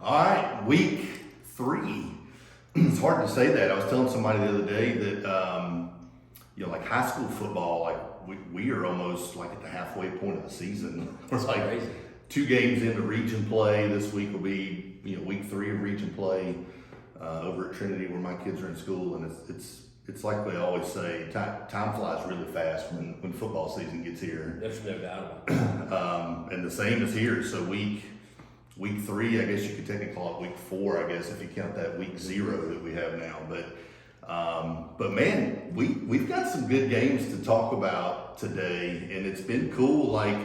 All right, week 3. It's hard to say that. I was telling somebody the other day that, like high school football, like we are almost like at the halfway point of the season. It's like crazy. 2 games into region play. This week will be, week 3 of region play over at Trinity where my kids are in school, and it's like they always say, time flies really fast when football season gets here. There's no doubt about it. And the same is here. So week 3, I guess you could technically call it week 4, I guess, if you count that week 0 that we have now. But man, we've got some good games to talk about today, and it's been cool. Like,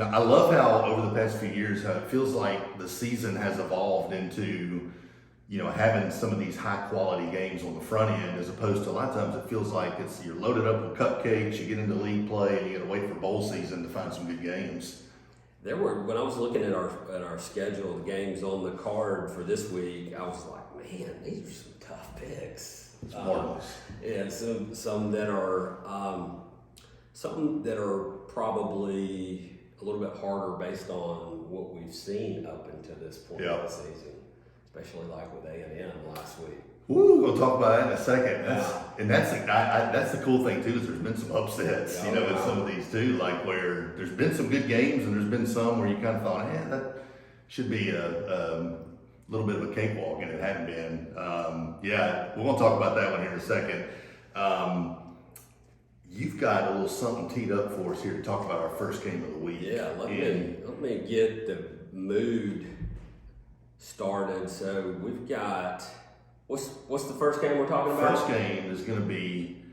I love how over the past few years, how it feels like the season has evolved into, having some of these high quality games on the front end, as opposed to a lot of times it feels like you're loaded up with cupcakes, you get into league play, and you got to wait for bowl season to find some good games. When I was looking at our schedule, the games on the card for this week, I was like, man, these are some tough picks. It's marvelous. Yeah, some that are probably a little bit harder based on what we've seen up until this point of the season, especially like with A&M last week. We'll talk about that in a second. That's the cool thing too, is there's been some upsets, in some of these too, like where there's been some good games and there's been some where you kind of thought, that should be a little bit of a cakewalk, and it hadn't been. We're going to talk about that one here in a second. You've got a little something teed up for us here to talk about our first game of the week. Yeah, let me get the mood started. So we've got. What's the first game we're talking about? First game is going to be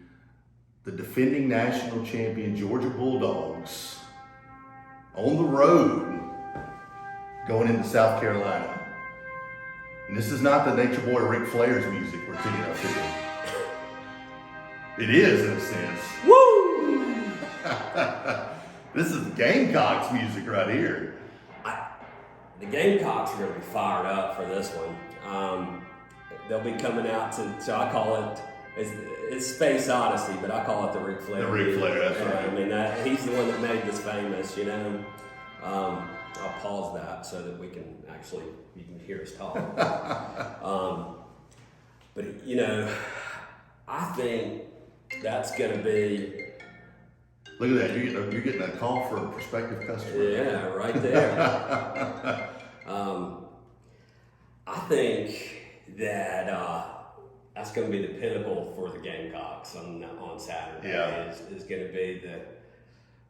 the defending national champion Georgia Bulldogs on the road going into South Carolina. And this is not the Nature Boy Ric Flair's music we're teeing up here. It is, in a sense. Woo! This is Gamecocks music right here. The Gamecocks are going to be fired up for this one. They'll be coming out so I call it, it's Space Odyssey, but I call it the Ric Flair. The Ric Flair, that's right. I mean, he's the one that made this famous, I'll pause that so that you can hear us talk. But, I think that's going to be... Look at that, you're getting a call for a prospective customer. Yeah, right there. I think that that's going to be the pinnacle for the Gamecocks on Saturday. Yeah. Is going to be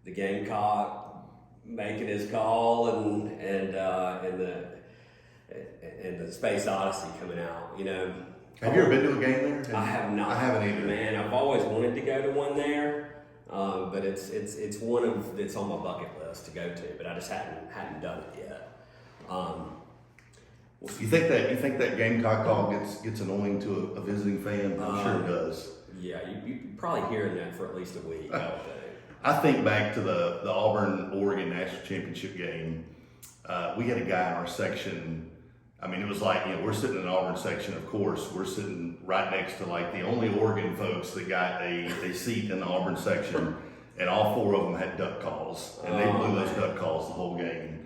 the Gamecock making his call and the Space Odyssey coming out. Have you ever been to a game there? I have not. I haven't either. Man, I've always wanted to go to one there, but it's one that's on my bucket list to go to, but I just hadn't done it yet. You think that Gamecock call gets annoying to a visiting fan? I'm sure it does. Yeah, you're probably hearing that for at least a week, I would think. I think back to the Auburn-Oregon National Championship game. We had a guy in our section. I mean, it was like, we're sitting in the Auburn section, of course. We're sitting right next to like the only Oregon folks that got a seat in the Auburn section, and all 4 of them had duck calls, and they blew those duck calls the whole game.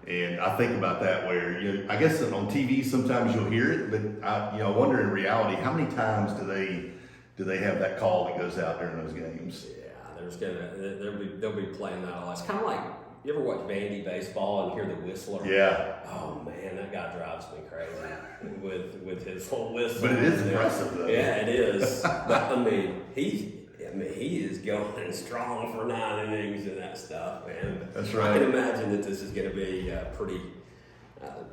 And I think about that where, I guess on TV sometimes you'll hear it, but I wonder in reality, how many times do they have that call that goes out during those games? Yeah, they'll be playing that a lot. It's kind of like, you ever watch bandy baseball and hear the whistler? Yeah. Oh man, that guy drives me crazy with his whole whistle. But it is impressive though. Yeah, it is. But he is going strong for 9 innings and that stuff, man. That's right. I can imagine that this is going to be pretty.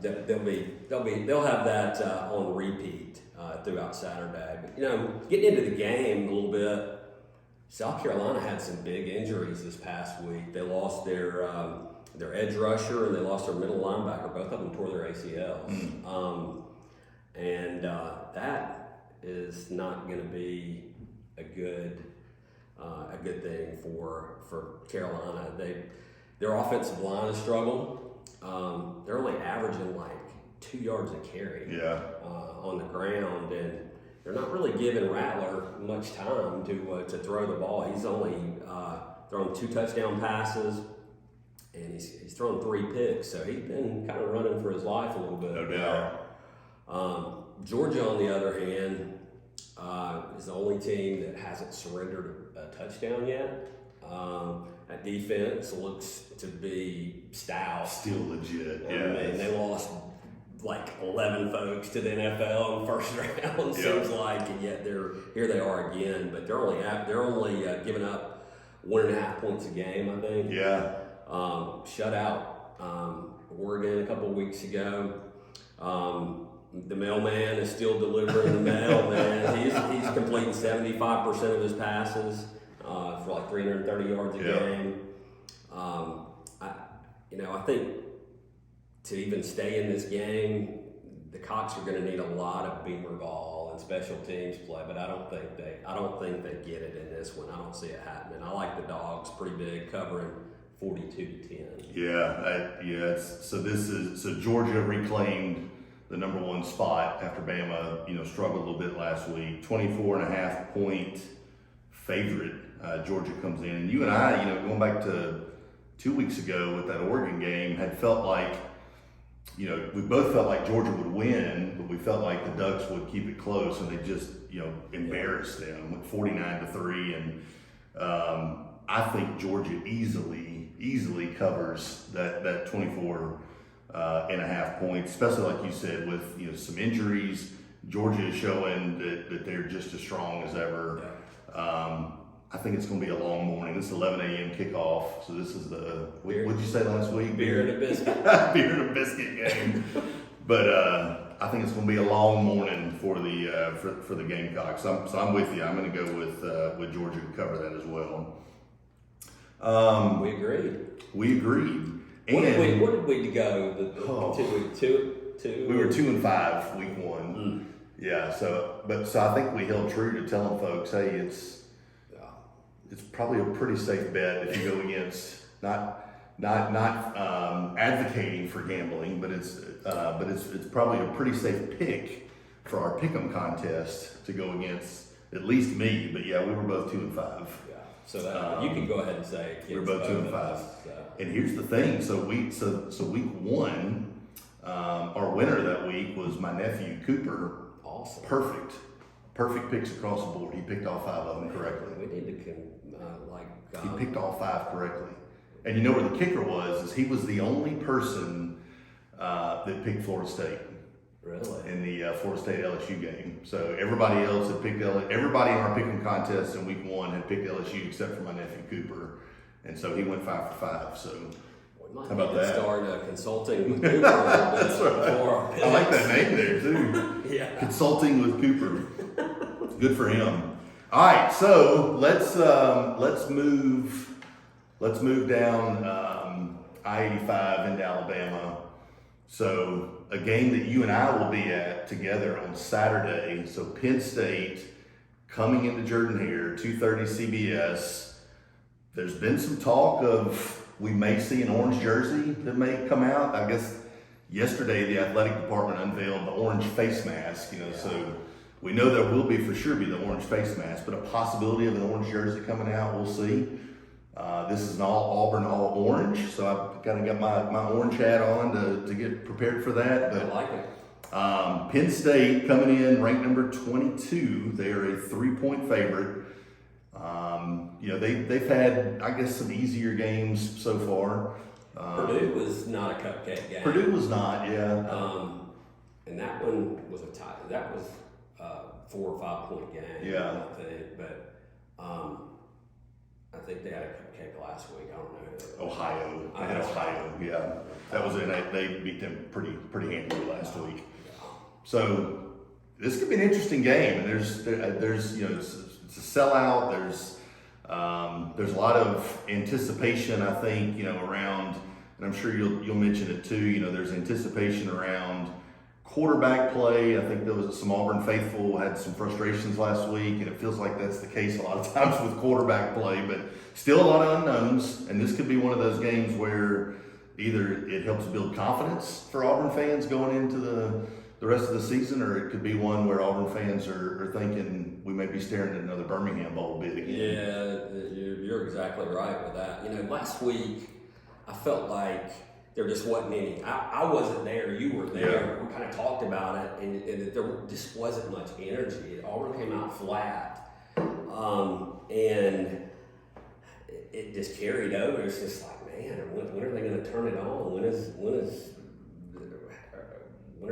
They'll have that on repeat throughout Saturday. But getting into the game a little bit, South Carolina had some big injuries this past week. They lost their edge rusher and they lost their middle linebacker. Both of them tore their ACLs, and that is not going to be a good thing for Carolina. Their offensive line has struggled. They're only averaging like 2 yards a carry on the ground, and they're not really giving Rattler much time to throw the ball. He's only thrown 2 touchdown passes, and he's thrown 3 picks, so he's been kind of running for his life a little bit. No doubt. Georgia, on the other hand, is the only team that hasn't surrendered a touchdown yet. That defense looks to be stout. Still legit, yeah. I mean, they lost like 11 folks to the NFL in the first round, seems like, and yet here they are again. But they're only giving up 1.5 points a game, I think. Yeah. Shut out Oregon a couple of weeks ago. The mailman is still delivering the mail, man. He's completing 75% of his passes for like 330 yards a game. I think to even stay in this game, the Cox are going to need a lot of beamer ball and special teams play, but I don't think they get it in this one. I don't see it happening. I like the Dogs pretty big, covering 42-10. Yeah. So Georgia reclaimed the number 1 spot after Bama, struggled a little bit last week. 24.5 point favorite. Georgia comes in, and you and I, going back to 2 weeks ago with that Oregon game, had felt like, we both felt like Georgia would win, but we felt like the Ducks would keep it close, and they just, embarrassed them with 49-3. And I think Georgia easily covers that 24.5 points, especially like you said, with some injuries. Georgia is showing that they're just as strong as ever. I think it's going to be a long morning. This is 11 a.m. kickoff, so this is what'd you say last week? Beer and a biscuit. Beer and a biscuit game. But I think it's going to be a long morning for the Gamecocks. So I'm with you. I'm going to go with Georgia to cover that as well. We agreed. We agreed. What did we go? Two. We were 2-5 week 1. Yeah. So I think we held true to telling folks, hey, it's probably a pretty safe bet if you go against not advocating for gambling, but it's probably a pretty safe pick for our pick'em contest to go against at least me. But yeah, we were both 2-5. Yeah. So that you can go ahead and say we're both 2-5. And here's the thing: so week 1, our winner that week was my nephew Cooper. Awesome. Perfect picks across the board. He picked all 5 of them correctly. We need to he picked all 5 correctly. And you know where the kicker was? Is he was the only person that picked Florida State. Really? In the Florida State LSU game. So everybody else had picked everybody in our picking contest in week 1 had picked LSU except for my nephew Cooper. And so he went 5 for 5. So how about that? Start consulting with Cooper a little bit. That's right. I like that name there too. Yeah. Consulting with Cooper. Good for him. All right, so let's move down I-85 into Alabama. So a game that you and I will be at together on Saturday. So Penn State coming into Jordan-Hare, 2:30 CBS. There's been some talk of we may see an orange jersey that may come out. I guess yesterday the athletic department unveiled the orange face mask. So we know there will be the orange face mask, but a possibility of an orange jersey coming out, we'll see. This is an all Auburn, all orange, so I've kind of got my orange hat on to get prepared for that. But I like it. Penn State coming in ranked number 22. They are a 3-point favorite. They've had, I guess, some easier games so far. Purdue was not a cupcake game. Purdue was not, yeah. And that one was a tie. That was 4 or 5 point game. Yeah. I think, but I think they had a cupcake last week. I don't know. Ohio. They had Ohio. Yeah, that was it. They beat them pretty handily last week. So this could be an interesting game. And there's it's a sellout. There's a lot of anticipation. I think around, and I'm sure you'll mention it too. There's anticipation around quarterback play. I think there was some Auburn faithful had some frustrations last week, and it feels like that's the case a lot of times with quarterback play, but still a lot of unknowns. And this could be one of those games where either it helps build confidence for Auburn fans going into the rest of the season, or it could be one where Auburn fans are thinking we may be staring at another Birmingham Bowl bid again. Yeah, you're exactly right with that. Last week I felt like there just wasn't any. I wasn't there. You were there. Yeah. We kind of talked about it, and there just wasn't much energy. Auburn came out flat, and it just carried over. It's just like, man, when are they going to turn it on? When are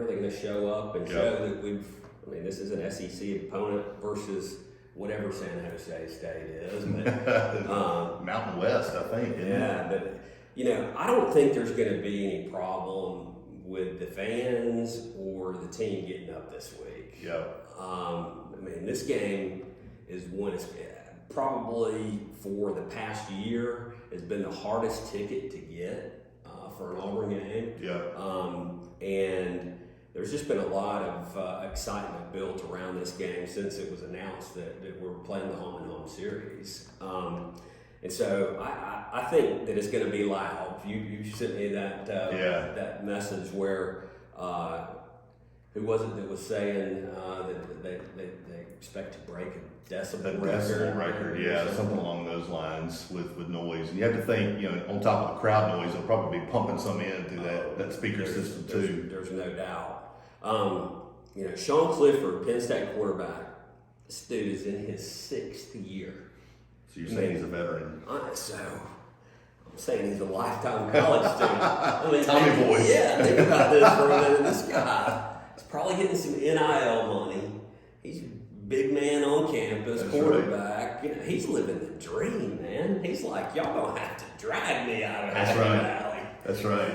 they going to show up and show that we've? I mean, this is an SEC opponent versus whatever San Jose State is, but Mountain West, I think. Yeah, but I don't think there's going to be any problem with the fans or the team getting up this week. Yeah. I mean, this game is one is probably for the past year has been the hardest ticket to get for an Auburn game. Yeah. And there's just been a lot of excitement built around this game since it was announced that we're playing the home and home series. And so I think that it's going to be loud. You sent me that message where who was it that was saying that they expect to break a decibel record? Yeah, something along those lines with noise. And you have to think, on top of the crowd noise, they'll probably be pumping some in through that speaker system too. There's no doubt. Sean Clifford, Penn State quarterback, this dude is in his 6th year. So you're saying he's a veteran? I'm saying he's a lifetime college student. I mean, Tommy boy. Yeah, think about this for a minute. This guy is probably getting some NIL money. He's a big man on campus, That's quarterback. Right. He's living the dream, man. He's like, y'all don't have to drag me out of Happy Valley. That's right.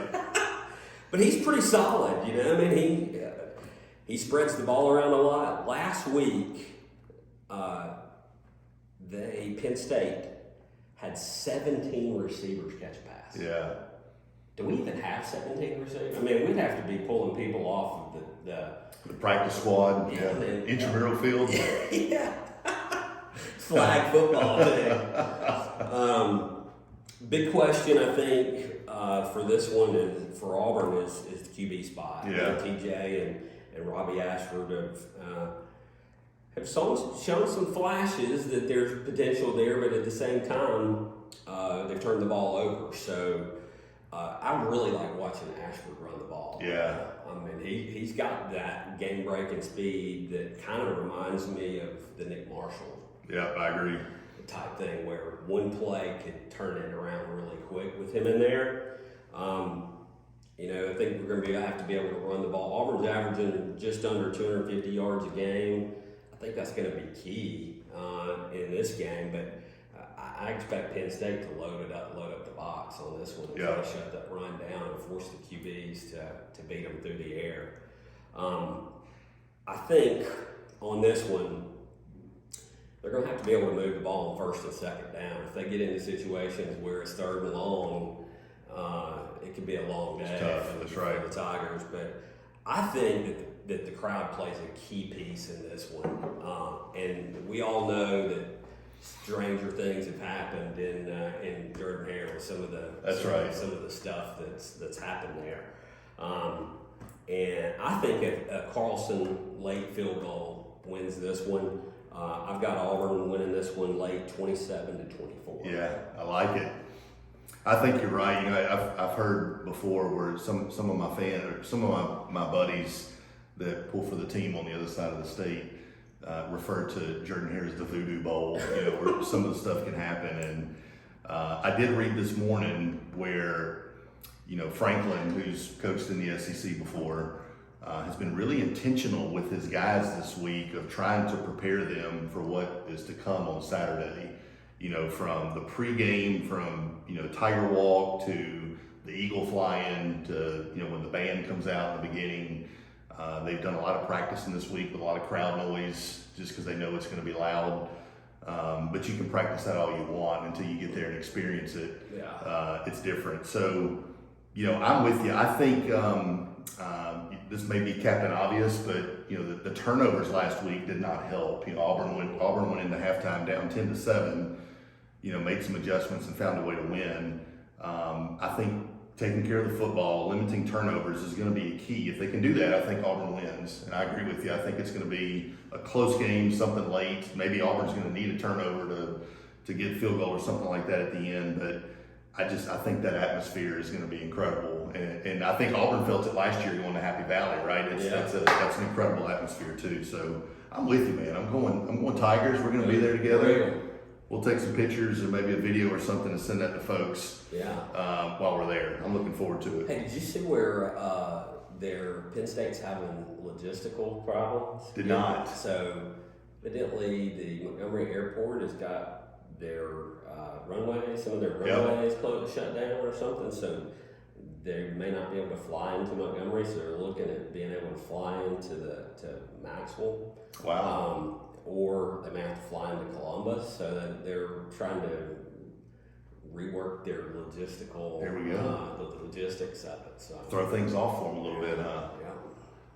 But he's pretty solid, I mean, he spreads the ball around a lot. Last week, Penn State had 17 receivers catch a pass. Yeah. Do we even have 17 receivers? I mean, we'd have to be pulling people off of the practice squad. Yeah. Intramural field. Yeah. Flag football thing. Big question, I think, for this one for Auburn is the QB spot. Yeah. TJ and Robbie Ashford have shown some flashes that there's potential there, but at the same time, they've turned the ball over. So I really like watching Ashford run the ball. Yeah. I mean, he's got that game-breaking speed that kind of reminds me of the Nick Marshall. Yeah, I agree. Type thing where one play could turn it around really quick with him in there. I think we're going to have to be able to run the ball. Auburn's averaging just under 250 yards a game. I think that's going to be key in this game, but I expect Penn State to load up the box on this one and try to shut that run down and force the QBs to beat them through the air. I think on this one, they're going to have to be able to move the ball on 1st and 2nd down. If they get into situations where it's 3rd and long, it could be a long day for the Tigers. But I think that the crowd plays a key piece in this one. And we all know that stranger things have happened in Jordan Hare with some of the stuff that's happened there. And I think a Carlson late field goal wins this one. I've got Auburn winning this one late, 27-24. Yeah, I like it. I think you're right. I've heard before where some of my buddies that pull for the team on the other side of the state refer to Jordan Hare as the Voodoo Bowl, where some of the stuff can happen. And I did read this morning where, Franklin, who's coached in the SEC before, has been really intentional with his guys this week of trying to prepare them for what is to come on Saturday. From the pregame, from, Tiger Walk to the Eagle Fly-In to, when the band comes out in the beginning. They've done a lot of practicing this week with a lot of crowd noise just because they know it's going to be loud. But you can practice that all you want until you get there and experience it. Yeah. It's different. So, I'm with you. I think this may be Captain Obvious, but the turnovers last week did not help. Auburn went into halftime down 10-7. Made some adjustments and found a way to win. I think taking care of the football, limiting turnovers is going to be a key. If they can do that, I think Auburn wins. And I agree with you. I think it's going to be a close game, something late. Maybe Auburn's going to need a turnover to get a field goal or something like that at the end. But I think that atmosphere is going to be incredible, and I think Auburn felt it last year going to Happy Valley, right? That's an incredible atmosphere too. So I'm with you, man. I'm going Tigers. We're going to be there together. We'll take some pictures or maybe a video or something and send that to folks. While we're there, I'm looking forward to it. Hey, did you see where their Penn State's having logistical problems? Did not. So evidently, the Montgomery Airport has got their runways, some of their runways closed, shut down or something. So they may not be able to fly into Montgomery. So they're looking at being able to fly into to Maxwell. Wow. Or they may have to fly into Columbus. So that they're trying to rework their logistical. There we go. The logistics of it. So throw things off for them a little bit, huh? Yeah.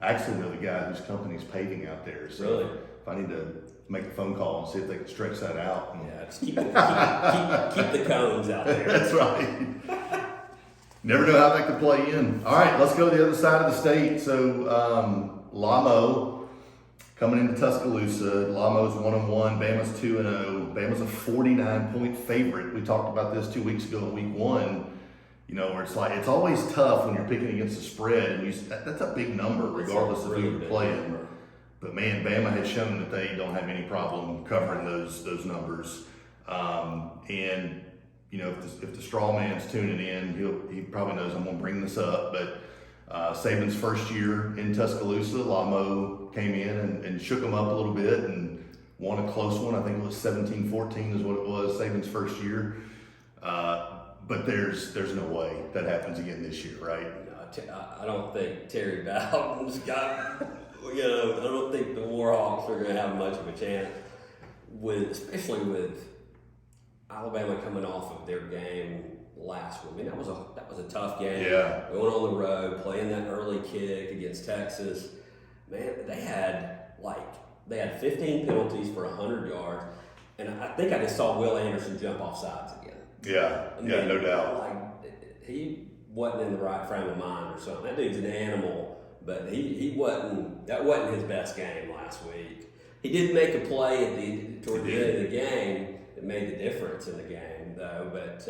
I actually know the guy whose company's paving out there. So really? If I need to make a phone call and see if they can stretch that out. Yeah, just keep the cones out there. That's right. Never know how that could play in. All right, let's go to the other side of the state. So Lamo coming into Tuscaloosa. Lamo's 1-1. Bama's 2-0. Bama's a 49-point favorite. We talked about this 2 weeks ago in week 1. You know, where it's like it's always tough when you're picking against the spread, and that's a big number regardless of who you're playing. But man, Bama has shown that they don't have any problem covering those numbers. And you know, if the straw man's tuning in, he probably knows I'm going to bring this up. But Saban's first year in Tuscaloosa, Lamo came in and shook them up a little bit and won a close one. I think it was 17-14 is what it was, Saban's first year. But there's no way that happens again this year, right? No, I don't think Terry Bowden's got. You know, I don't think the Warhawks are going to have much of a chance especially with Alabama coming off of their game last week. I mean, that was a tough game. Yeah. Going on the road, playing that early kick against Texas. Man, they had 15 penalties for 100 yards, and I think I just saw Will Anderson jump off sides again. Yeah, no doubt. He wasn't in the right frame of mind or something. That dude's an animal. But he wasn't. That wasn't his best game last week. He did make a play toward the end of the game that made the difference in the game, though. But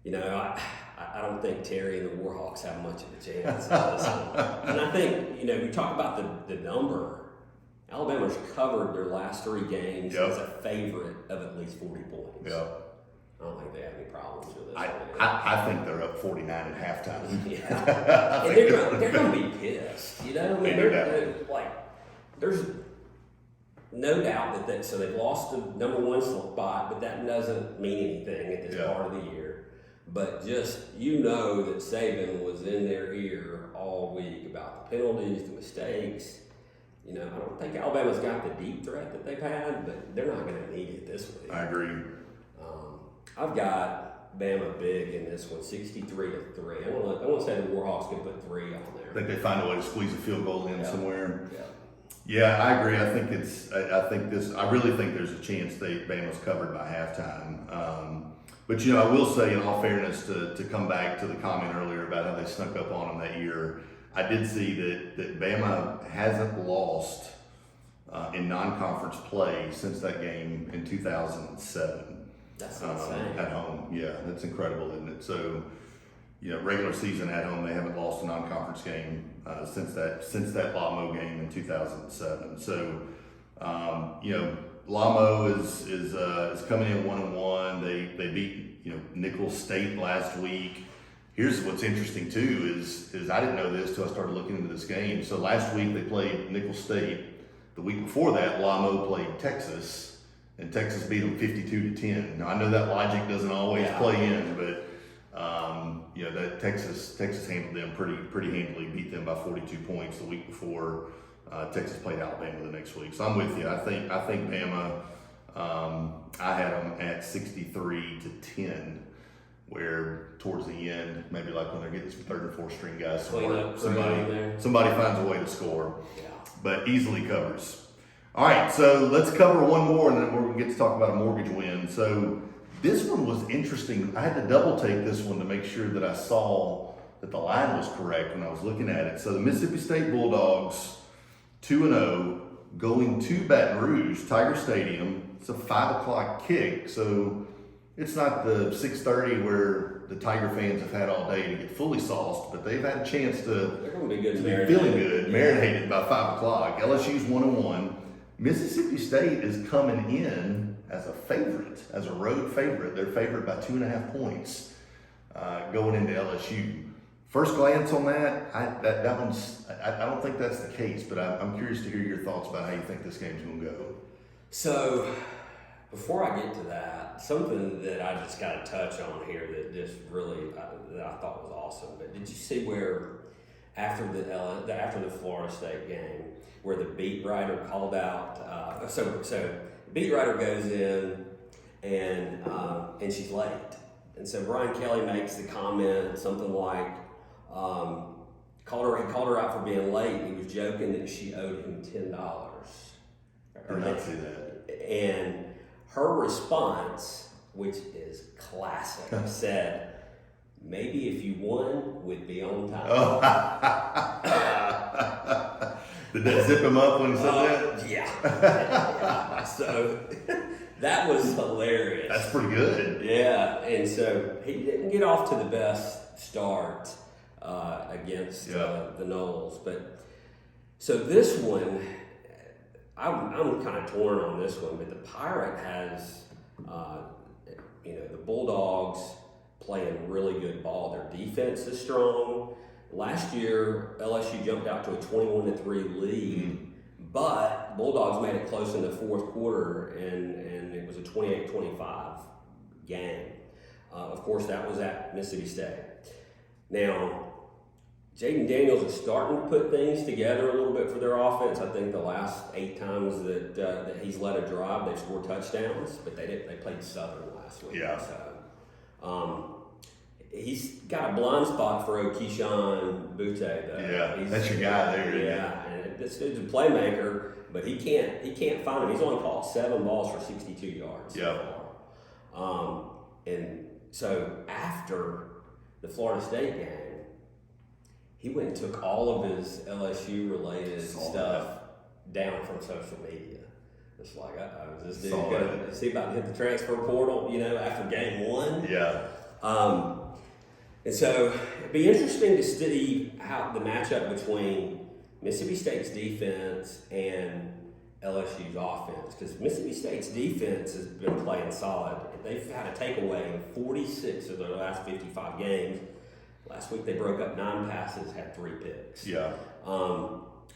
you know, I don't think Terry and the Warhawks have much of a chance. And I think we talk about the number. Alabama's covered their last 3 games as a favorite of at least 40 points. Yep. I don't think they have any problems with this. I think they're up 49 at halftime. Yeah, and they're going to be pissed. You know, I mean, there's no doubt that so they've lost the number 1 spot, but that doesn't mean anything at this part of the year. But just that Saban was in their ear all week about the penalties, the mistakes. You know, I don't think Alabama's got the deep threat that they've had, but they're not going to need it this week. I agree. I've got Bama big in this one, 63-3. I want to say the Warhawks can put 3 on there. I think they find a way to squeeze a field goal in somewhere. Yeah. Yeah, I agree. I really think there's a chance Bama's covered by halftime. But I will say, in all fairness, to come back to the comment earlier about how they snuck up on them that year, I did see that Bama hasn't lost in non-conference play since that game in 2007. That's insane. At home. Yeah, that's incredible, isn't it? So, regular season at home, they haven't lost a non-conference game since that Lamo game in 2007. So, Lamo is coming in 1-1. They beat Nicholls State last week. Here's what's interesting too is I didn't know this till I started looking into this game. So last week they played Nicholls State. The week before that, Lamo played Texas, and Texas beat them 52-10. Now I know that logic doesn't always play in, but that Texas handled them pretty handily, beat them by 42 points the week before. Texas played Alabama the next week. So I'm with you. I think Bama. I had them at 63-10. Where towards the end, maybe like when they're getting some 3rd and 4th string guys, somebody finds a way to score, but easily covers. All right, so let's cover one more, and then we're going to get to talk about a mortgage win. So this one was interesting. I had to double take this one to make sure that I saw that the line was correct when I was looking at it. So the Mississippi State Bulldogs, 2-0, going to Baton Rouge, Tiger Stadium. It's a 5 o'clock kick, so it's not the 6:30 where the Tiger fans have had all day to get fully sauced, but they've had a chance to They're going to be good. to be feeling good, marinated by 5 o'clock. LSU's 1-1. Mississippi State is coming in as a favorite, as a road favorite. They're favored by 2.5 points going into LSU. First glance on that, that one's. I don't think that's the case, but I'm curious to hear your thoughts about how you think this game's going to go. So, before I get to that, something that I just got to touch on here that just really that I thought was awesome. But did you see where after the Florida State game, where the beat writer called out? So the beat writer goes in and she's late, and so Brian Kelly makes the comment something like. Called her out for being late. He was joking that she owed him $10. Did not see that. And her response, which is classic, said, "Maybe if you won, we'd be on time." Oh. Did that zip him up when he said that? Yeah. So that was hilarious. That's pretty good. Yeah, and so he didn't get off to the best start against the Noles, but so this one, I'm kind of torn on this one. But the Pirate has, the Bulldogs playing really good ball. Their defense is strong. Last year, LSU jumped out to a 21-3 lead, but Bulldogs made it close in the fourth quarter, and it was a 28-25 game. Of course, that was at Mississippi State. Now, Jaden Daniels is starting to put things together a little bit for their offense. I think the last 8 times that he's led a drive, they've scored touchdowns, but they played Southern last week. Yeah. So, he's got a blind spot for Keyshawn Butte, though. Yeah, that's your guy there. Yeah, and this dude's a playmaker, but he can't find him. He's only caught 7 balls for 62 yards. Yeah. So far. And so after the Florida State game, he went and took all of his LSU-related stuff down from social media. It's like, is this dude is he about to hit the transfer portal, after game 1? Yeah. And so it'd be interesting to see how the matchup between Mississippi State's defense and LSU's offense, because Mississippi State's defense has been playing solid. They've had a takeaway in 46 of their last 55 games. Last week they broke up 9 passes, had 3 picks. Yeah.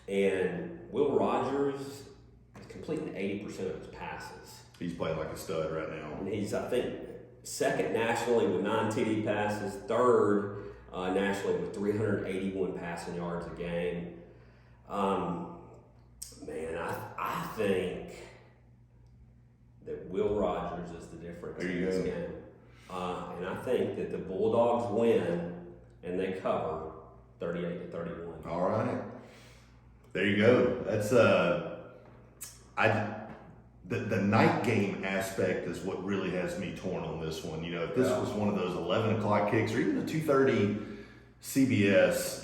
And Will Rogers is completing 80% of his passes. He's playing like a stud right now. And he's, I think, second nationally with 9 TD passes, third nationally with 381 passing yards a game. I think that Will Rogers is the difference in this game. And I think that the Bulldogs win and they cover 38-31. All right. There you go. That's the night game aspect is what really has me torn on this one. If this was one of those 11 o'clock kicks or even the 2:30 CBS,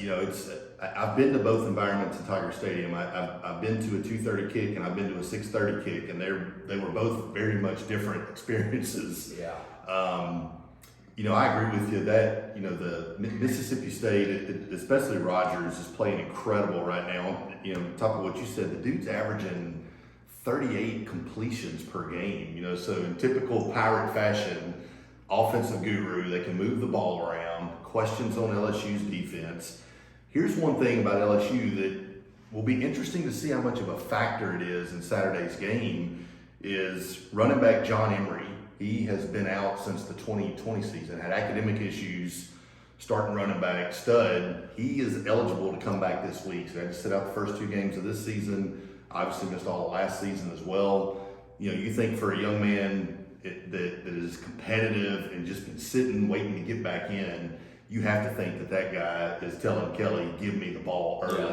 I've been to both environments at Tiger Stadium. I've been to a 2:30 kick and I've been to a 6:30 kick, and they were both very much different experiences. Yeah. I agree with you that the Mississippi State, especially Rogers, is playing incredible right now. Top of what you said, the dude's averaging 38 completions per game. So in typical Pirate fashion, offensive guru, they can move the ball around. Questions on LSU's defense. Here's one thing about LSU that will be interesting to see how much of a factor it is in Saturday's game is running back John Emery. He has been out since the 2020 season, had academic issues, starting running back, stud. He is eligible to come back this week. So he had to sit out the first 2 games of this season. Obviously missed all of last season as well. You think for a young man that is competitive and just been sitting, waiting to get back in, you have to think that guy is telling Kelly, give me the ball early.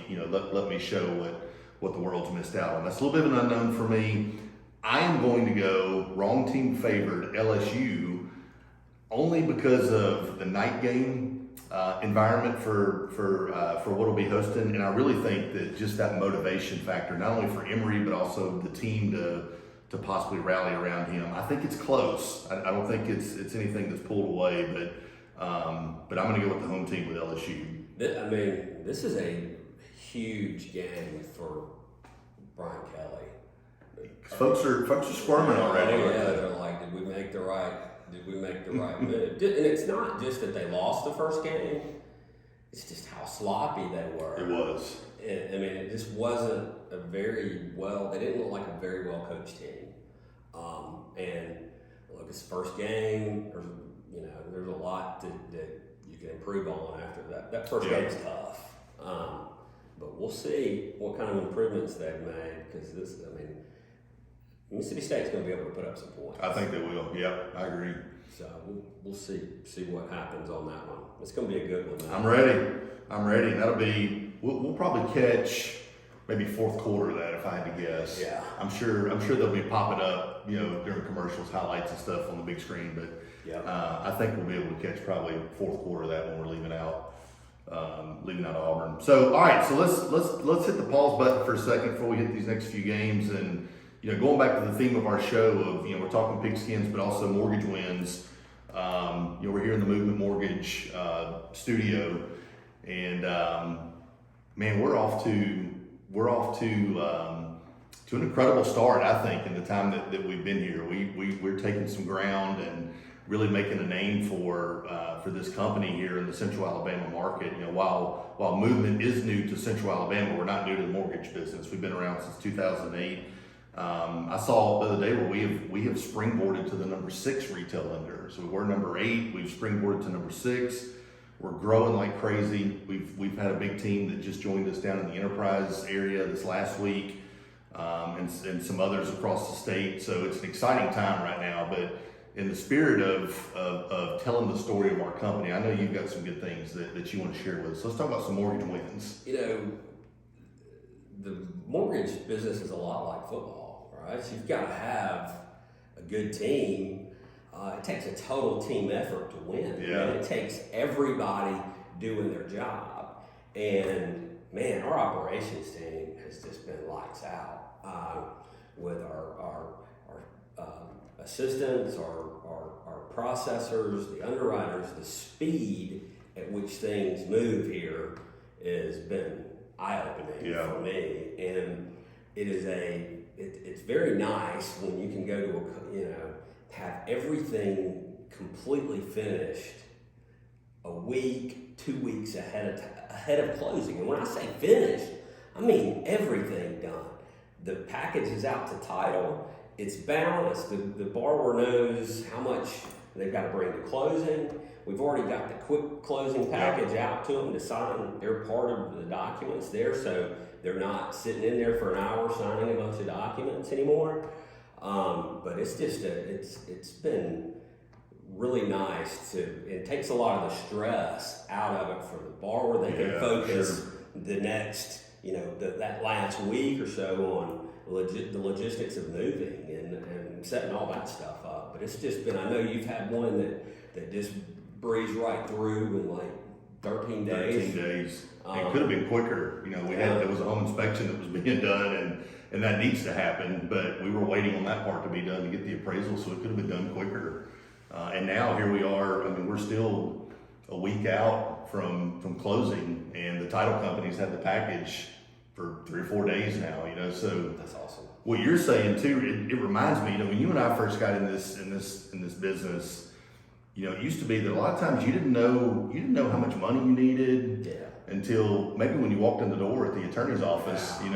Yeah. Let me show what the world's missed out on. That's a little bit of an unknown for me. I am going to go wrong team favored LSU only because of the night game environment for what will be hosting, and I really think that just that motivation factor, not only for Emory but also the team to to possibly rally around him. I think it's close. I don't think it's anything that's pulled away, but I'm going to go with the home team with LSU. I mean, this is a huge game for Brian Kelly. Folks are squirming already. Oh, yeah, they're like, did we make the right move? And it's not just that they lost the first game; it's just how sloppy they were. It was. I mean, it just wasn't a very well. They didn't look like a very well coached team. And look, it's first game. There's a lot that you can improve on after that. That first game's tough. But we'll see what kind of improvements they've made, because Mississippi State's going to be able to put up some points. I think they will. Yep, I agree. So we'll see what happens on that one. It's going to be a good one. I'm ready. That'll be. We'll probably catch maybe fourth quarter of that if I had to guess. Yeah. I'm sure they'll be popping up, during commercials, highlights and stuff on the big screen. But I think we'll be able to catch probably fourth quarter of that when we're leaving out Auburn. So all right, so let's hit the pause button for a second before we hit these next few games. And going back to the theme of our show of we're talking Pigskins, but also mortgage wins. We're here in the Movement Mortgage studio, and man, we're off to an incredible start. I think in the time that we've been here, we're taking some ground and really making a name for this company here in the Central Alabama market. While Movement is new to Central Alabama, we're not new to the mortgage business. We've been around since 2008. I saw the other day where we have springboarded to the number 6 retail lender. So we were number 8. We've springboarded to number 6. We're growing like crazy. We've had a big team that just joined us down in the Enterprise area this last week, and some others across the state. So it's an exciting time right now. But in the spirit of telling the story of our company, I know you've got some good things that you want to share with us. So let's talk about some mortgage wins. The mortgage business is a lot like football, right? So you've got to have a good team. It takes a total team effort to win. Yeah. And it takes everybody doing their job. And man, our operations team has just been lights out with our assistants, our processors, the underwriters. The speed at which things move here has been eye-opening for me, and it's very nice when you can go to have everything completely finished a week, 2 weeks ahead of closing. And when I say finished, I mean everything done. The package is out to title. It's balanced. The borrower knows how much they've got to bring to closing. We've already got the quick closing package out to them to sign. They're part of the documents there, so they're not sitting in there for an hour signing a bunch of documents anymore. But it's just it's been really nice it takes a lot of the stress out of it for the borrower. They can focus the next, that last week or so on the logistics of moving and setting all that stuff up. But it's just been, I know you've had one that just breezed right through in like 13 days. 13 days. It could have been quicker. There was a home inspection that was being done, and that needs to happen, but we were waiting on that part to be done to get the appraisal, so it could have been done quicker. And now here we are. We're still a week out from closing, and the title companies had the package for 3 or 4 days now. So that's awesome. What you're saying too, it reminds me. When you and I first got in this business, it used to be that a lot of times you didn't know how much money you needed until maybe when you walked in the door at the attorney's office. And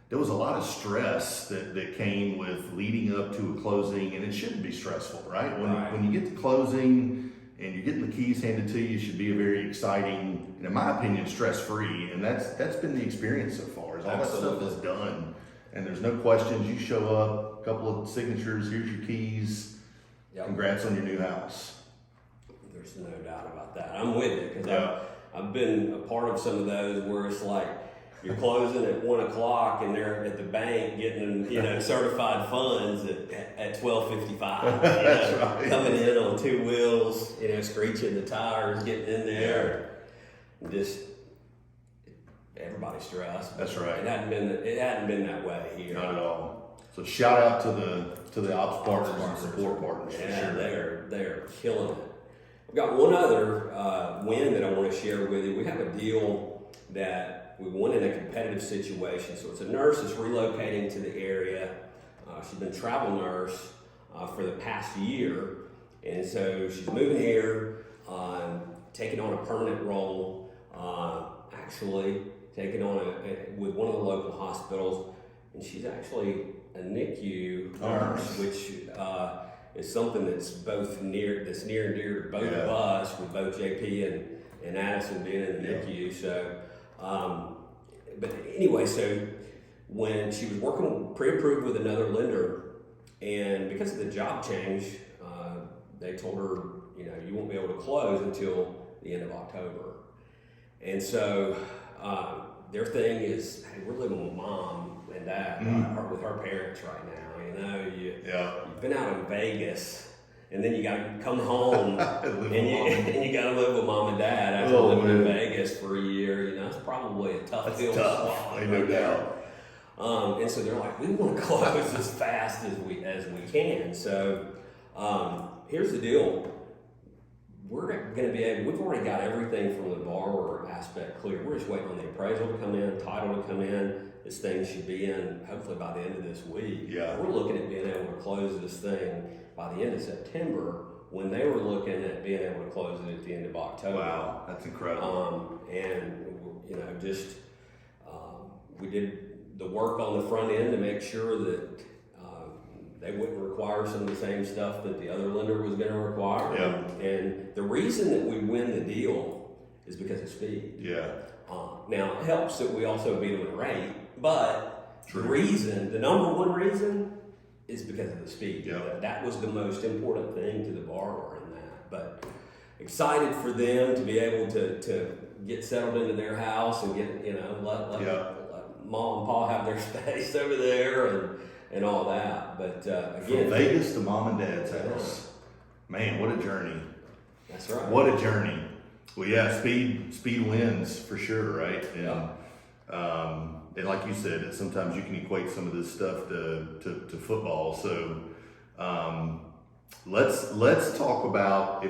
there was a lot of stress that came with leading up to a closing, and it shouldn't be stressful, right? When you get to closing and you're getting the keys handed to you, it should be a very exciting, and in my opinion, stress-free. And that's been the experience so far. Is all that stuff is done, and there's no questions. You show up, a couple of signatures, here's your keys. Yep. Congrats on your new house. There's no doubt about that. I'm with it, because I've been a part of some of those where it's like you're closing at 1 o'clock and they're at the bank getting certified funds at 12:55. That's right. Coming in on 2 wheels, screeching the tires, getting in there, just everybody's stressed. That's right. It hadn't been that way here. Not at all. So shout out to the ops partners and support partners for Yeah, sure. they're killing it. We've got one other win that I want to share with you. We have a deal that we won in a competitive situation. So it's a nurse that's relocating to the area. She's been a travel nurse for the past year, and so she's moving here, taking on a permanent role, actually taking on with one of the local hospitals, and she's actually a NICU nurse, which is something that's near and dear to both of us, with both JP and Addison being in the NICU. So, but anyway, so when she was working pre-approved with another lender, and because of the job change, they told her, you won't be able to close until the end of October. And so their thing is, hey, we're living with mom and dad, with her parents right now. You've been out in Vegas, and then you got to come home and you got to live with mom and dad after living in Vegas for a year. It's probably a tough deal to swallow. No doubt. And so they're like, we want to close as fast as we can. So here's the deal. We're going to be able, we've already got everything from the borrower aspect clear. We're just waiting on the appraisal to come in, title to come in. This thing should be in hopefully by the end of this week. Yeah. We're looking at being able to close this thing by the end of September, when they were looking at being able to close it at the end of October. Wow, that's incredible. We did the work on the front end to make sure that they wouldn't require some of the same stuff that the other lender was going to require. Yeah. And the reason that we win the deal is because of speed. Yeah. Now, it helps that we also beat them in rate, but True. the number one reason is because of the speed. Yeah. That was the most important thing to the borrower in that. But excited for them to be able to get settled into their house and get, let mom and pa have their space over there and all that. But again, from Vegas to mom and dad's house, man, what a journey! That's right. What a journey. Well, yeah, speed wins for sure, right? And like you said, sometimes you can equate some of this stuff to football. So let's talk about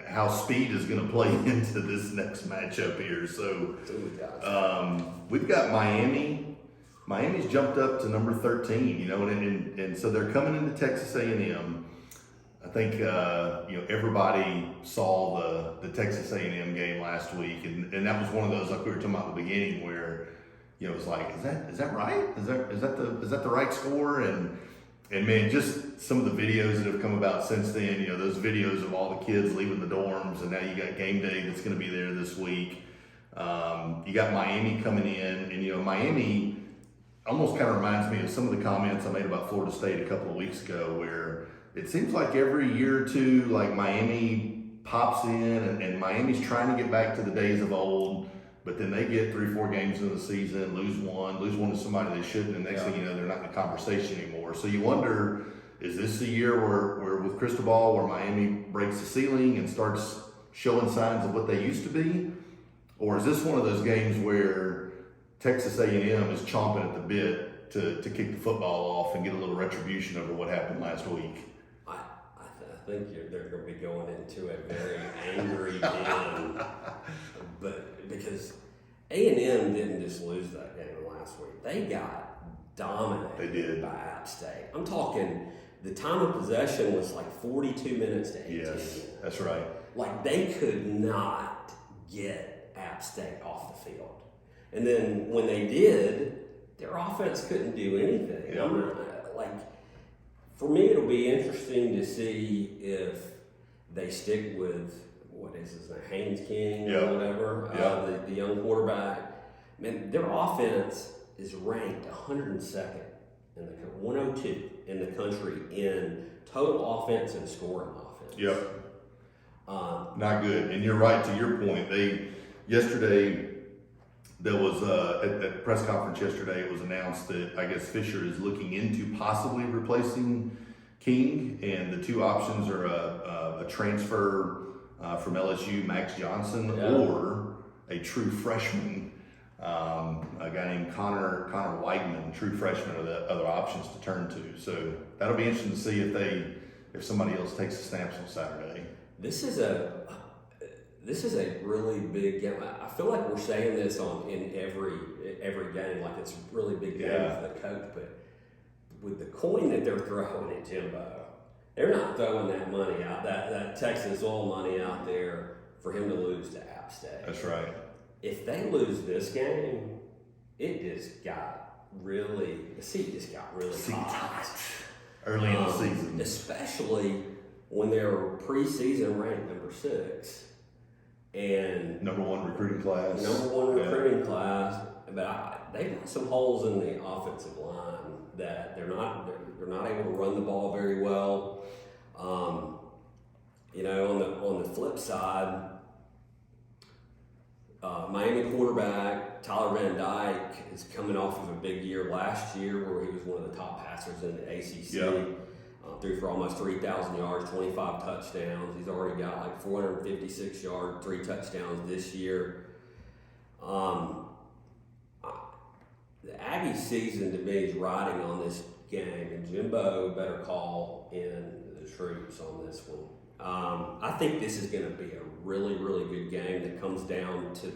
how speed is going to play into this next matchup here. So we've got Miami. Miami's jumped up to number 13, and so they're coming into Texas A&M. I think everybody saw the Texas A&M game last week, and that was one of those, like we were talking about at the beginning, where it was like, is that right? Is that the right score? And man, just some of the videos that have come about since then. Those videos of all the kids leaving the dorms, and now you got game day that's going to be there this week. You got Miami coming in, and Miami almost kind of reminds me of some of the comments I made about Florida State a couple of weeks ago, where it seems like every year or two, like Miami pops in, and Miami's trying to get back to the days of old, but then they get 3-4 games in the season, lose one to somebody they shouldn't, and next thing you know, they're not in the conversation anymore. So you wonder, is this the year where with Cristobal, where Miami breaks the ceiling and starts showing signs of what they used to be? Or is this one of those games where Texas A&M is chomping at the bit to kick the football off and get a little retribution over what happened last week? I think they're going to be going into a very angry den, but because A&M didn't just lose that game last week, they got dominated. They did. By App State. I'm talking, the time of possession was like 42 minutes to 18. Yes, that's right. Like, they could not get App State off the field. And then when they did, their offense couldn't do anything. Yeah. For me, it'll be interesting to see if they stick with, what is his name, Haynes King or whatever, the young quarterback. Man, their offense is ranked 102nd, 102 in the country in total offense and scoring offense. Yep. Not good. And you're right, to your point. Yesterday, there was at the press conference yesterday, it was announced that I guess Fisher is looking into possibly replacing King, and the two options are a transfer from LSU, Max Johnson, or a true freshman, A guy named Connor Weidman, true freshman, are the other options to turn to. So that'll be interesting to see if somebody else takes the snaps on Saturday. This is a really big game. I feel like we're saying this in every game, like it's a really big game for the coach. But with the coin that they're throwing at Jimbo, they're not throwing that money out, that Texas oil money out there for him to lose to App State. That's right. If they lose this game, the seat just got really hot Early in the season. Especially when they were preseason ranked number 6. And number one recruiting class. But they've got some holes in the offensive line that they're not able to run the ball very well. On the flip side, Miami quarterback Tyler Van Dyke is coming off of a big year last year where he was one of the top passers in the ACC. Yep. Threw for almost 3,000 yards, 25 touchdowns. He's already got like 456 yards, 3 touchdowns this year. The Aggie season to me is riding on this game, and Jimbo better call in the troops on this one. I think this is going to be a really, really good game that comes down to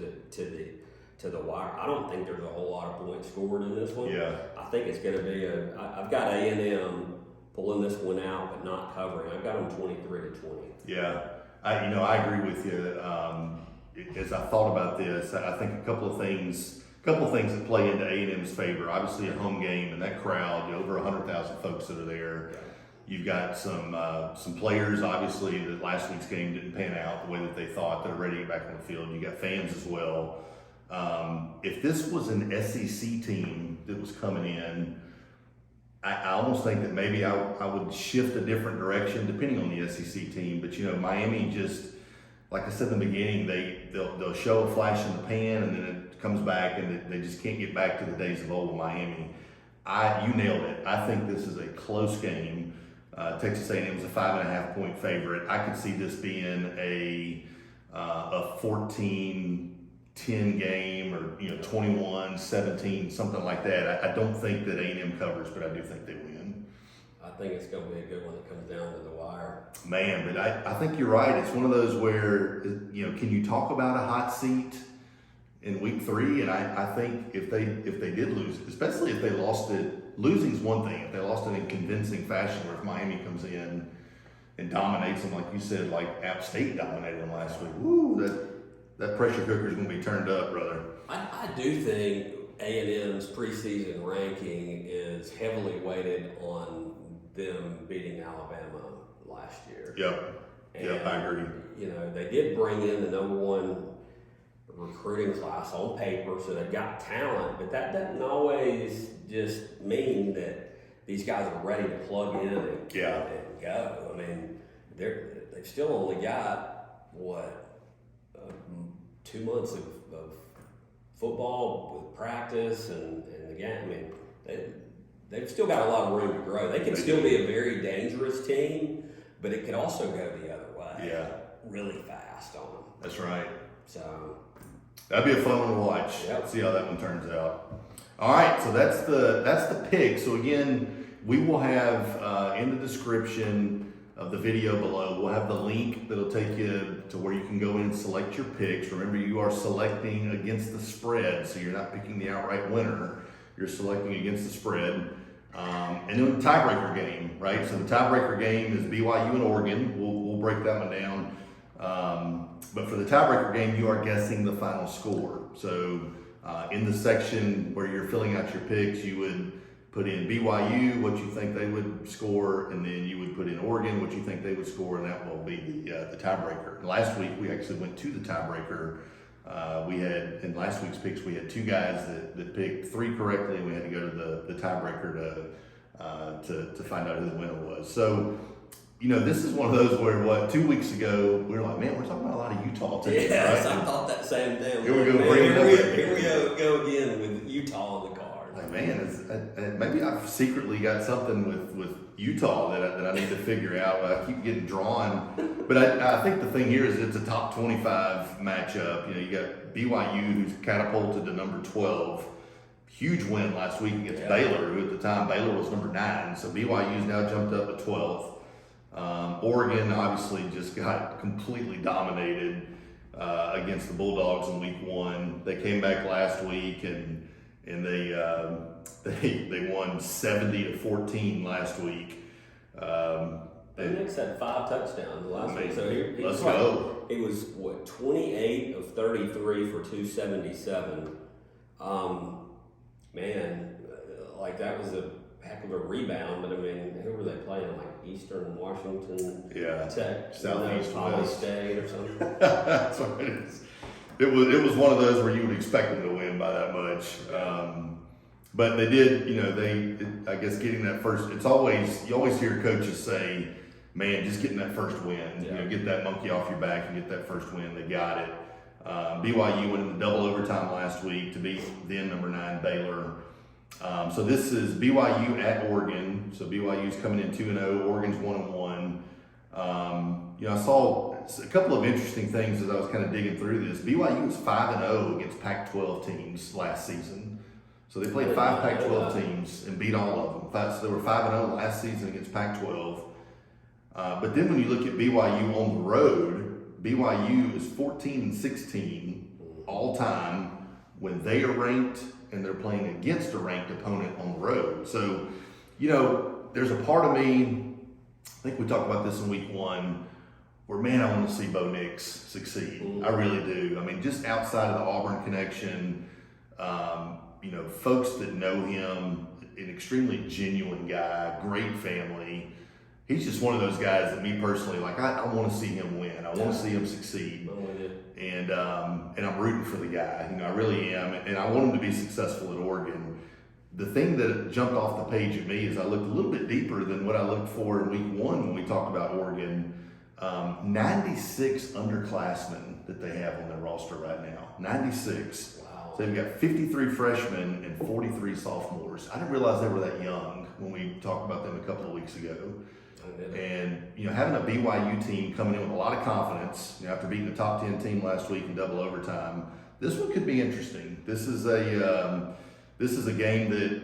the wire. I don't think there's a whole lot of points scored in this one. Yeah. I think it's going to be I've got A&M pulling this one out, but not covering. I've got them 23-20. Yeah, I agree with you. As I thought about this, I think a couple of things that play into A&M's favor. Obviously, a home game and that crowd, over 100,000 folks that are there. Yeah. You've got some players, obviously, that last week's game didn't pan out the way that they thought. They're ready to get back on the field. You got fans as well. If this was an SEC team that was coming in, I almost think that maybe I would shift a different direction depending on the SEC team. But Miami just, like I said in the beginning, they'll show a flash in the pan and then it comes back and they just can't get back to the days of old with Miami. You nailed it. I think this is a close game. Texas A&M is a 5.5-point favorite. I could see this being a 14-10 game or 21-17, something like that. I don't think that A&M covers, but I do think they win. I think it's going to be a good one that comes down to the wire. Man, but I think you're right. It's one of those where can you talk about a hot seat in week 3? And I think if they did lose, especially if they lost it, losing's one thing. If they lost it in convincing fashion, or if Miami comes in and dominates them, like you said, like App State dominated them last week. Woo, that pressure cooker is going to be turned up, brother. I do think A&M's preseason ranking is heavily weighted on them beating Alabama last year. Yep, I agree. They did bring in the number 1 recruiting class on paper, so they've got talent, but that doesn't always just mean that these guys are ready to plug in and go. I mean, they've still only got 2 months of football with practice and the game. I mean, they've still got a lot of room to grow. They can still be a very dangerous team, but it could also go the other way. Yeah, really fast on them. That's right. So that'd be a fun one to watch. Yep. See how that one turns out. All right, so that's the pick. So again, we will have in the description of the video below, we'll have the link that'll take you to where you can go in and select your picks. Remember, you are selecting against the spread, so you're not picking the outright winner. You're selecting against the spread. And then the tiebreaker game, right? So the tiebreaker game is BYU and Oregon. We'll break that one down. But for the tiebreaker game, you are guessing the final score. So in the section where you're filling out your picks, you would put in BYU, what you think they would score, and then you would put in Oregon, what you think they would score, and that will be the tiebreaker. And last week, we actually went to the tiebreaker. We had, in last week's picks, we had 2 guys that picked 3 correctly, and we had to go to the tiebreaker to find out who the winner was. So, this is one of those where, 2 weeks ago, we were like, man, we're talking about a lot of Utah teams, yes, right? I thought that same thing. Here we go, here we go again with Utah on the card. like, man, maybe I've secretly got something with Utah that I need to figure out. I keep getting drawn, but I think the thing here is it's a top 25 matchup. You know, you got BYU who's catapulted to number 12. Huge win last week against Baylor, who at the time Baylor was number 9. So BYU's now jumped up to 12th. Oregon obviously just got completely dominated against the Bulldogs in week 1. They came back last week and they won 70-14 last week. Phoenix had 5 touchdowns last week, so let's go. It was what 28 of 33 for 277. Man, like that was a heck of a rebound. But I mean, who were they playing? Like Eastern Washington, Tech, Southeast Poly State or something. That's what it is. It was one of those where you would expect them to win by that much. But they did, you know, I guess getting that first, you always hear coaches say, man, just getting that first win, you know, get that monkey off your back and get that first win. They got it. BYU went into double overtime last week to beat then number 9 Baylor. So this is BYU at Oregon. So BYU's coming in 2-0, Oregon's 1-1. You know, I saw a couple of interesting things as I was kind of digging through this. BYU was 5-0 against Pac-12 teams last season. So they played 5 Pac-12 teams and beat all of them. So they were 5-0 last season against Pac-12. But then when you look at BYU on the road, BYU is 14-16 all time when they are ranked and they're playing against a ranked opponent on the road. So, you know, there's a part of me, I think we talked about this in week 1, where, man, I want to see Bo Nix succeed. I really do. I mean, just outside of the Auburn connection, you know, folks that know him, an extremely genuine guy, great family. He's just one of those guys that me personally, like, I want to see him win. I want to see him succeed. And I'm rooting for the guy. You know, I really am. And I want him to be successful at Oregon. The thing that jumped off the page at me is I looked a little bit deeper than what I looked for in week 1 when we talked about Oregon. 96 underclassmen that they have on their roster right now. 96. Wow. So they've got 53 freshmen and 43 sophomores. I didn't realize they were that young when we talked about them a couple of weeks ago. And, you know, having a BYU team coming in with a lot of confidence, you know, after beating the top 10 team last week in double overtime, this one could be interesting. This is a game that,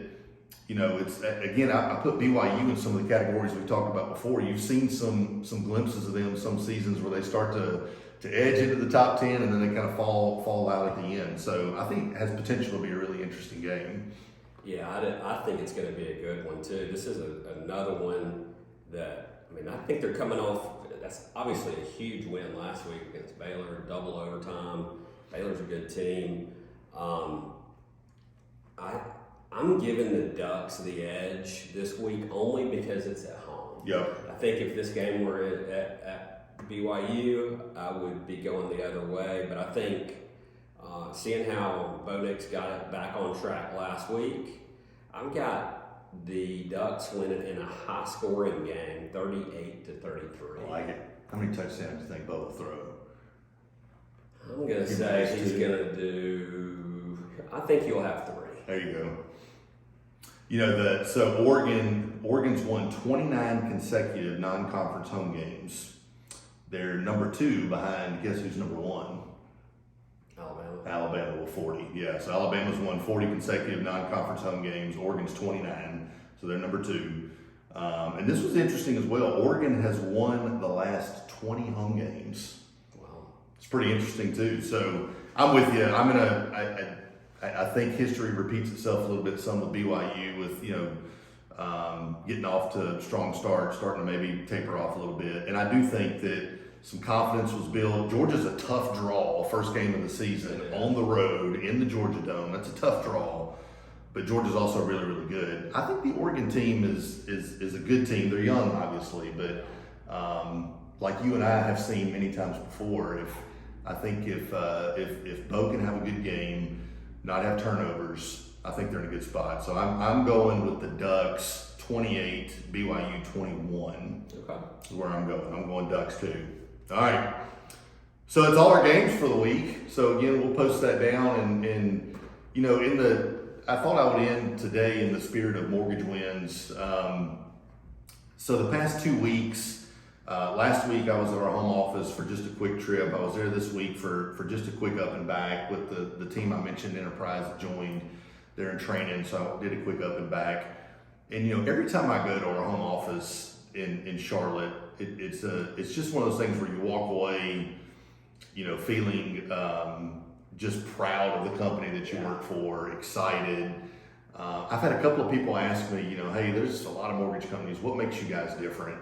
you know, it's, again, I put BYU in some of the categories we've talked about before. You've seen some glimpses of them some seasons where they start to edge into the top 10 and then they kind of fall out at the end. So I think it has potential to be a really interesting game. Yeah, I think it's going to be a good one too. This is another one that, I mean, I think they're coming off, that's obviously a huge win last week against Baylor, double overtime. Baylor's a good team. I'm giving the Ducks the edge this week only because it's at home. Yeah. I think if this game were at BYU, I would be going the other way. But I think seeing how Bo Nix got it back on track last week, I've got the Ducks winning in a high-scoring game, 38-33. I like it. How many touchdowns do you think Bo will throw? I'm going to say he's going to do, I think he'll have 3. There you go. You know, so Oregon's won 29 consecutive non-conference home games. They're number 2 behind, guess who's number 1? Alabama with 40. Yeah, so Alabama's won 40 consecutive non-conference home games. Oregon's 29, so they're number 2. And this was interesting as well. Oregon has won the last 20 home games. Wow. It's pretty interesting too. So I'm with you. I think history repeats itself a little bit. Some with BYU with, you know, getting off to a strong start, starting to maybe taper off a little bit. And I do think that some confidence was built. Georgia's a tough draw, first game of the season, on the road in the Georgia Dome. That's a tough draw, but Georgia's also really, really good. I think the Oregon team is a good team. They're young, obviously, but like you and I have seen many times before, if Bo can have a good game, not have turnovers, I think they're in a good spot. So I'm going with the Ducks 28, BYU 21. Okay. Is where I'm going. I'm going Ducks too. All right. So it's all our games for the week. So again, we'll post that down and you know, I thought I would end today in the spirit of mortgage wins. So the past 2 weeks, last week I was at our home office for just a quick trip. I was there this week for just a quick up and back with the team I mentioned, Enterprise, that joined. They're in training, so I did a quick up and back. And you know, every time I go to our home office in Charlotte, it's just one of those things where you walk away, you know, feeling just proud of the company that you work for, excited. I've had a couple of people ask me, you know, hey, there's a lot of mortgage companies. What makes you guys different?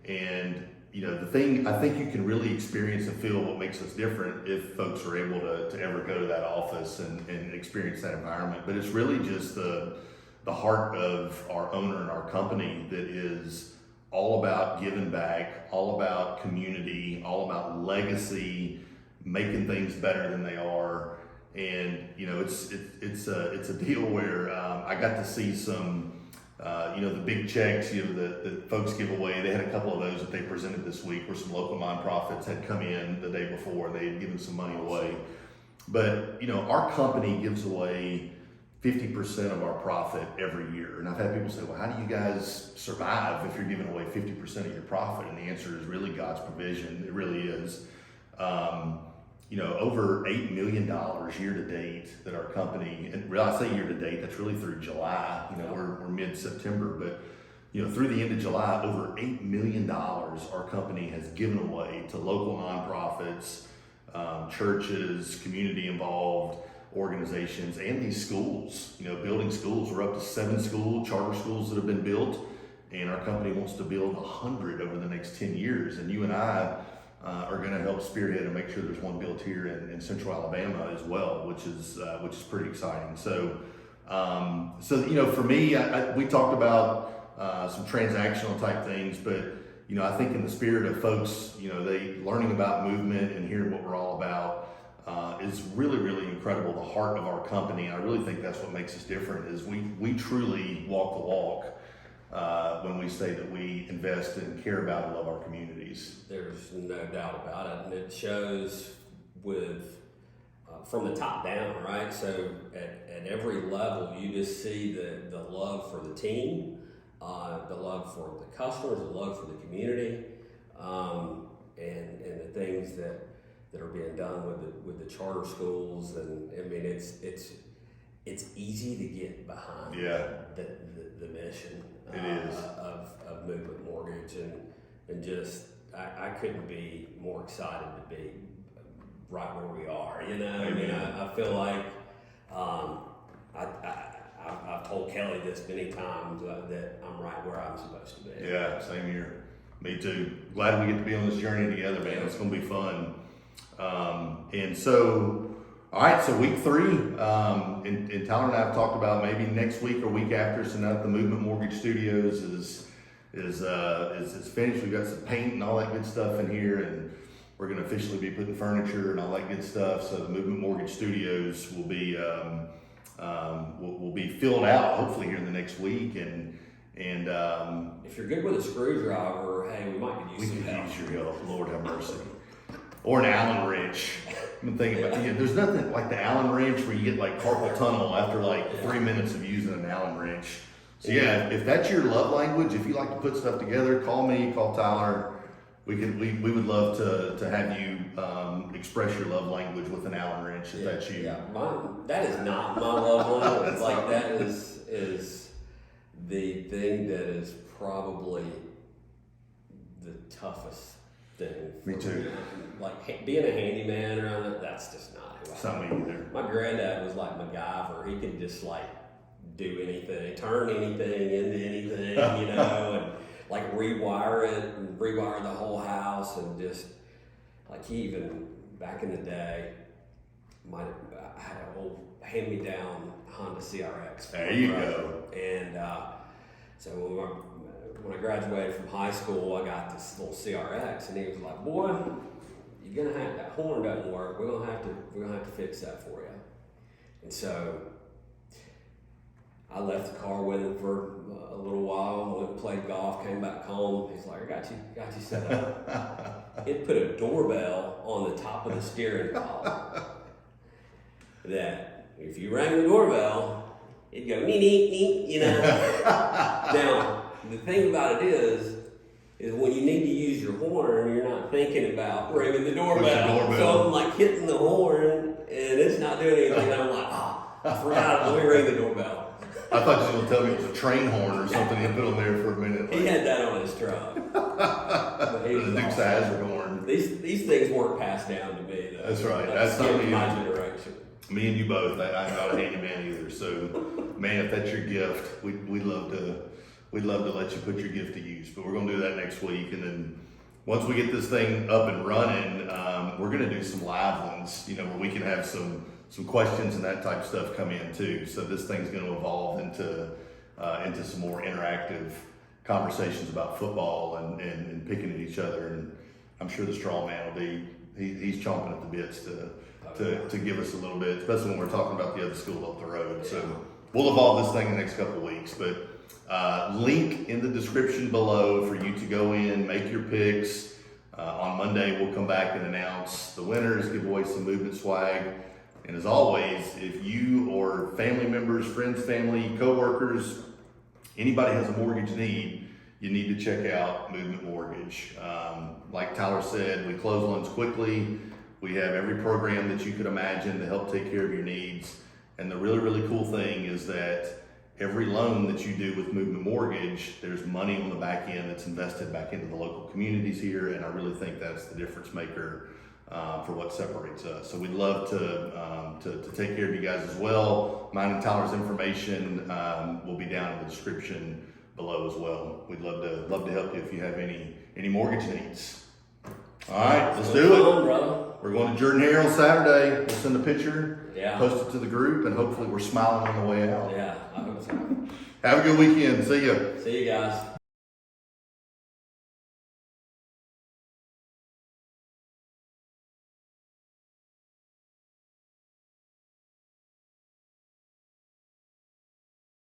And you know, the thing I think you can really experience and feel what makes us different if folks are able to ever go to that office and experience that environment. But it's really just the heart of our owner and our company that is all about giving back, all about community, all about legacy, making things better than they are. And you know, it's a deal where I got to see some, you know, the big checks, you know, that folks give away. They had a couple of those that they presented this week, where some local nonprofits had come in the day before. They had given some money away. But you know, our company gives away 50% of our profit every year. And I've had people say, well, how do you guys survive if you're giving away 50% of your profit? And the answer is really God's provision. It really is. You know, over $8 million year to date that our company, and I say year to date, that's really through July. You know, we're mid-September, but you know, through the end of July, over $8 million our company has given away to local nonprofits, churches, community involved organizations, and these schools. You know, building schools. We're up to 7 charter schools that have been built, and our company wants to build 100 over the next 10 years. And you and I are going to help spearhead and make sure there's one built here in Central Alabama as well, which is pretty exciting. So, you know, for me, we talked about some transactional type things, but you know, I think in the spirit of folks, you know, they learning about movement and hearing what we're all about is really, really incredible. The heart of our company, and I really think that's what makes us different. Is we truly walk the walk. When we say that we invest and care about and love our communities. There's no doubt about it, and it shows with from the top down, right? So at every level, you just see the love for the team, the love for the customers, the love for the community, and the things that are being done with the charter schools. And I mean, it's easy to get behind the mission. It is. Of Movement Mortgage, and just I couldn't be more excited to be right where we are. You know, I mean, I feel like I've told Kelly this many times that I'm right where I'm supposed to be. Yeah, same here. Me too. Glad we get to be on this journey together, man. It's going to be fun. And so. All right, so week 3, and Tyler and I have talked about maybe next week or week after. So now that the Movement Mortgage Studios is finished, we've got some paint and all that good stuff in here, and we're going to officially be putting furniture and all that good stuff. So the Movement Mortgage Studios will be filled out hopefully here in the next week, and if you're good with a screwdriver, hey, we might could use some help. Use your help. Lord have mercy. Or an Allen wrench. I'm thinking about there's nothing like the Allen wrench where you get like carpal tunnel after like 3 minutes of using an Allen wrench. So yeah, if that's your love language, if you like to put stuff together, call me, call Tyler. We would love to have you express your love language with an Allen wrench if that's you. Yeah, that is not my love language. Like that is the thing that is probably the toughest thing. Me too. Like being a handyman around that, that's just not who I am. It's not me either. My granddad was like MacGyver. He could just like do anything, turn anything into anything, you know, and like rewire it and rewire the whole house, and just like he even back in the day I had an old hand-me-down Honda CRX. There you go. And so when I graduated from high school, I got this little CRX, and he was like, "Boy, you're gonna have that horn doesn't work. We're gonna have to fix that for you." And so I left the car with him for a little while, went and played golf, came back home. He's like, I got you set up. He'd put a doorbell on the top of the steering column that if you rang the doorbell, it'd go nee nee nee, you know. Now the thing about it is when you need to use your horn, you're not thinking about ringing the doorbell. So I'm like hitting the horn and it's not doing anything. And I'm like, I forgot. Let me ring the doorbell. I thought you were going to tell me it was a train horn or something he put on there for a minute. He had that on his truck. The Dukes of Hazzard horn. These things weren't passed down to me, though. That's right. That's not me. My generation. Me and you both. I'm not a handyman either. So, man, if that's your gift, we'd love to let you put your gift to use. But we're going to do that next week, and then once we get this thing up and running, we're going to do some live ones. You know, where we can have some questions and that type of stuff come in too. So this thing's going to evolve into some more interactive conversations about football and picking at each other. And I'm sure the straw man will be he's chomping at the bits to give us a little bit, especially when we're talking about the other school up the road. So we'll evolve this thing in the next couple of weeks. But link in the description below for you to go in, make your picks. On Monday we'll come back and announce the winners, give away some movement swag. And as always, if you or family members, friends, family, co-workers, anybody has a mortgage need, you need to check out Movement Mortgage. Like Tyler said, we close loans quickly. We have every program that you could imagine to help take care of your needs. And the really, really cool thing is that every loan that you do with Movement Mortgage, there's money on the back end that's invested back into the local communities here. And I really think that's the difference maker for what separates us. So we'd love to take care of you guys as well. Mine and Tyler's information will be down in the description below as well. We'd love to help you if you have any mortgage needs. All right, let's do it. Bro. We're going to Jordan Hare on Saturday. We'll send a picture, Yeah. post it to the group, and hopefully we're smiling on the way out. Yeah, I hope so. Have a good weekend. See ya. See you guys.